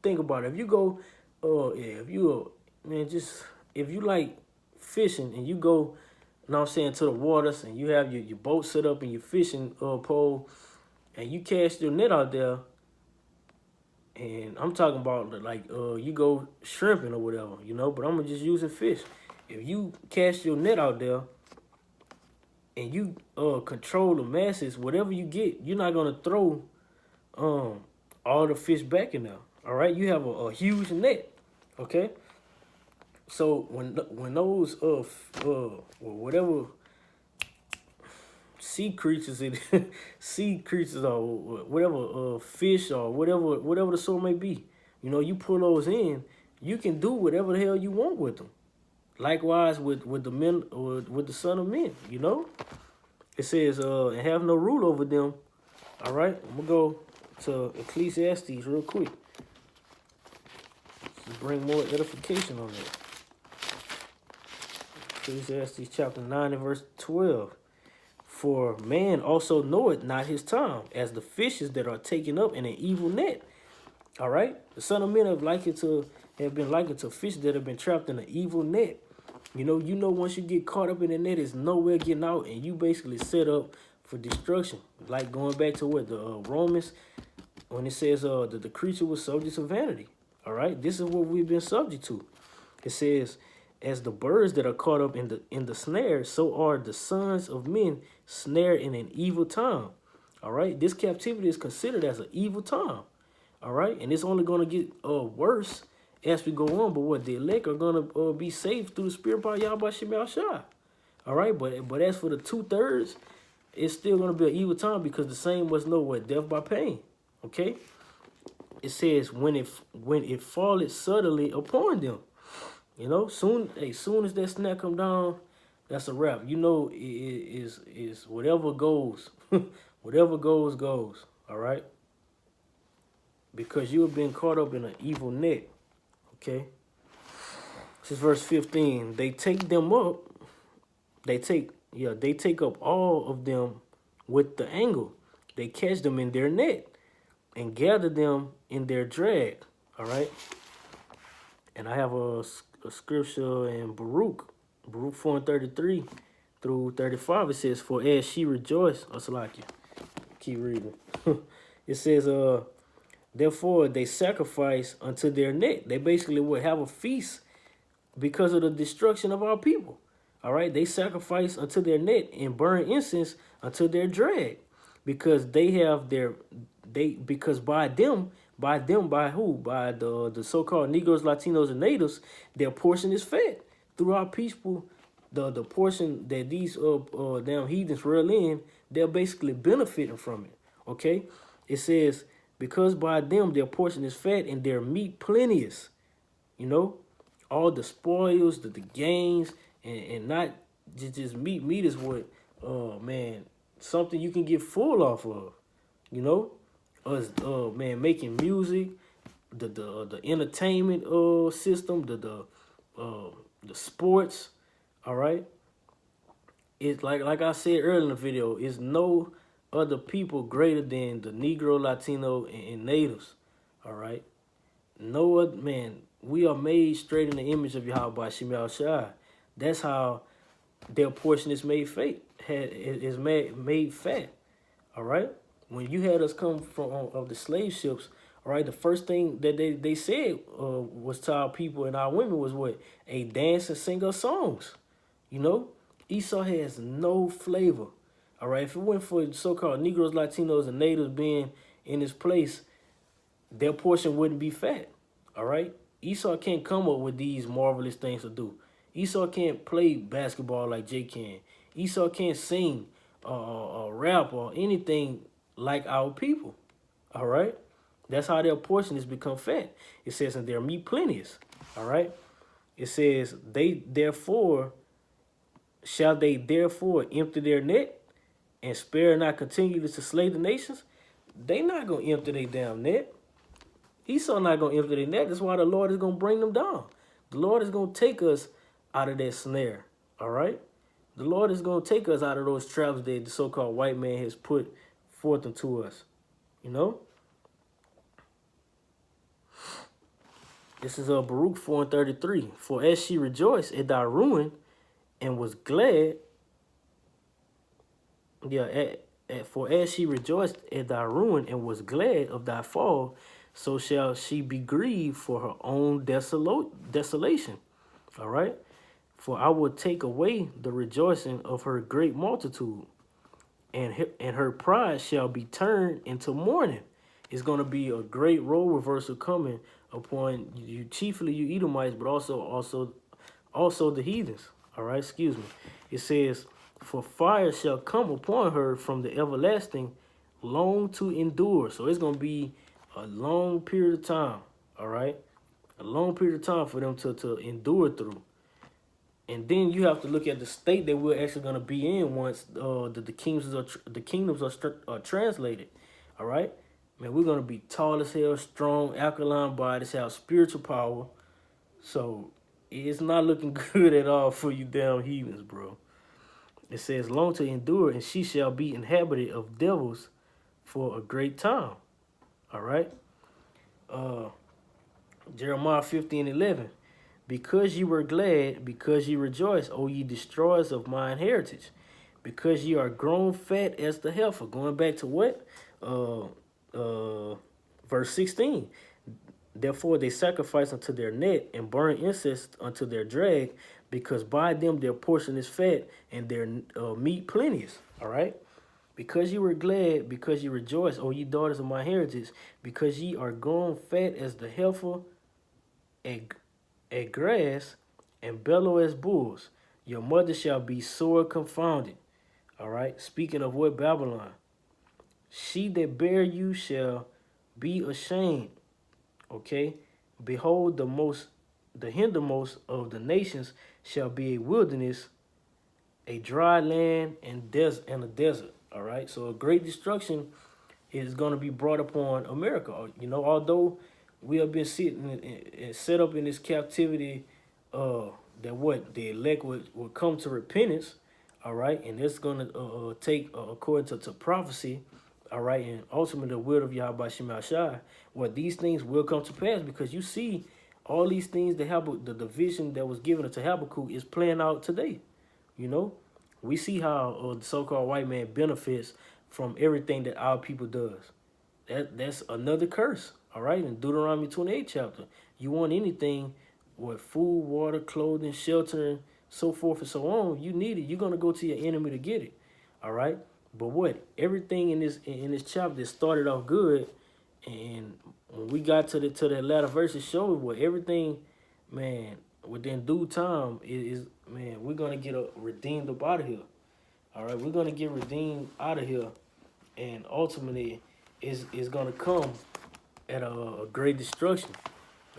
think about it. If you go, if you like fishing and you go, you know what I'm saying, to the waters and you have your boat set up and your fishing pole and you cast your net out there, and I'm talking about like you go shrimping or whatever, but I'm just using fish. If you cast your net out there and you control the masses, whatever you get, you're not gonna throw all the fish back in there. All right, you have a huge net. Okay, so when those whatever sea creatures or whatever fish or whatever the soul may be, you pull those in, you can do whatever the hell you want with them. Likewise with the men or with the son of men, it says and have no rule over them. All right, I'm gonna go to Ecclesiastes real quick to bring more edification on that. Ecclesiastes chapter 9 and verse 12. For man also knoweth not his time, as the fishes that are taken up in an evil net. All right, the son of men have been likened to fish that have been trapped in an evil net. Once you get caught up in the net, it's nowhere getting out, and you basically set up for destruction. Like going back to what the Romans, when it says that the creature was subject to vanity. All right, this is what we've been subject to. It says, as the birds that are caught up in the snare, so are the sons of men snared in an evil time. All right, this captivity is considered as an evil time. All right, and it's only going to get worse as we go on. But what the elect are going to be saved through the Spirit by Yahweh Shem Shai. All right, but as for the 2/3, it's still going to be an evil time because the same must know what death by pain. Okay, it says when it falleth suddenly upon them. Soon as that snap come down, that's a wrap. Is whatever goes Whatever goes, goes. All right? Because you have been caught up in an evil net. Okay? This is verse 15. They take them up. They take up all of them with the angle. They catch them in their net and gather them in their drag. All right? And I have a scripture in Baruch 4:33 through 35. It says, "For as she rejoiced," oh, Salakia, keep reading. It says, therefore they sacrifice unto their net. They basically would have a feast because of the destruction of our people. All right, they sacrifice unto their net and burn incense unto their drag, because they have because by who? By the so-called Negroes, Latinos, and natives, their portion is fed through our people. The portion that these damn heathens roll in, they're basically benefiting from it. Okay, it says, because by them their portion is fed and their meat plenteous. You know, all the spoils, the gains, and not just meat. Meat is what, man, something you can get full off of. You know, us, man, making music, the entertainment system, the sports. All right, it's like I said earlier in the video, it's no other people greater than the Negro, Latino, and natives. All right, no other, man. We are made straight in the image of Yahweh Shem Shai. That's how their portion is made fat. Is made fat. All right. When you had us come from of the slave ships, all right, the first thing that they said was to our people and our women was what? A dance and sing us songs. You know, Esau has no flavor. All right, if it went for so-called Negroes, Latinos, and natives being in this place, their portion wouldn't be fat. All right, Esau can't come up with these marvelous things to do. Esau can't play basketball like Jay can. Esau can't sing, rap, or anything like our people. All right, that's how their portion has become fat. It says, and their meat plenteous. All right, it says shall they therefore empty their net and spare not continually to slay the nations? They not gonna empty their damn net. Esau not gonna empty their net. That's why the Lord is gonna bring them down. The Lord is gonna take us out of that snare. All right, the Lord is gonna take us out of those traps that the so-called white man has put forth into us. You know. This is Baruch 4:33. For as she rejoiced at thy ruin and was glad, for as she rejoiced at thy ruin and was glad of thy fall, so shall she be grieved for her own desolation. All right? For I will take away the rejoicing of her great multitude, and her pride shall be turned into mourning. It's going to be a great role reversal coming upon you, chiefly you Edomites, but also the heathens. All right, excuse me. It says, for fire shall come upon her from the everlasting, long to endure. So it's going to be a long period of time. All right, a long period of time for them to endure through. And then you have to look at the state that we're actually going to be in once the kingdoms are translated. All right, man, we're going to be tall as hell, strong, alkaline bodies, have spiritual power. So it's not looking good at all for you damn heathens, bro. It says, long to endure, and she shall be inhabited of devils for a great time. All right. Jeremiah 15:11. Because ye were glad, because ye rejoiced, O ye destroyers of mine heritage, because ye are grown fat as the heifer. Going back to what? Verse 16. Therefore they sacrifice unto their net and burn incense unto their drag, because by them their portion is fat and their meat plenteous. All right? Because ye were glad, because ye rejoice, O ye daughters of my heritage, because ye are grown fat as the heifer at grass and bellow as bulls. Your mother shall be sore confounded. All right? Speaking of what? Babylon. She that bare you shall be ashamed. Okay? Behold, the hindermost of the nations shall be a wilderness, a dry land, and a desert. All right. So a great destruction is going to be brought upon America. You know, although we have been sitting and set up in this captivity, uh, that what the elect would come to repentance, all right, and it's going to take according to prophecy, all right, and ultimately the will of Yahweh Shem Shai. What these things will come to pass because you see all these things that the division that was given to Habakkuk is playing out today. You know, we see how the so-called white man benefits from everything that our people does. That's another curse. All right, in Deuteronomy 28 chapter, you want anything with food, water, clothing, shelter, so forth and so on. You need it. You're gonna go to your enemy to get it. All right, but what everything in this chapter started off good, and when we got to the latter verses, showed what everything, man, within due time is man, we're gonna get redeemed up out of here. All right, we're gonna get redeemed out of here, and ultimately, is gonna come at a great destruction.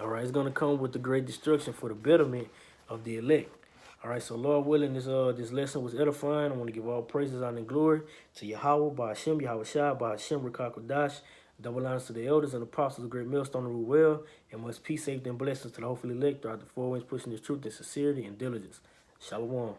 All right, it's gonna come with the great destruction for the betterment of the elect. All right, so Lord willing, this lesson was edifying. I want to give all praises, honor, and glory to Yahweh, by Hashem, Yahweh Shai, by Hashem, Rakakodash. Double honors to the elders and apostles of great millstone rule well, and much peace, safety, and blessings to the hopefully elect throughout the four winds, pushing this truth in sincerity and diligence. Shalom.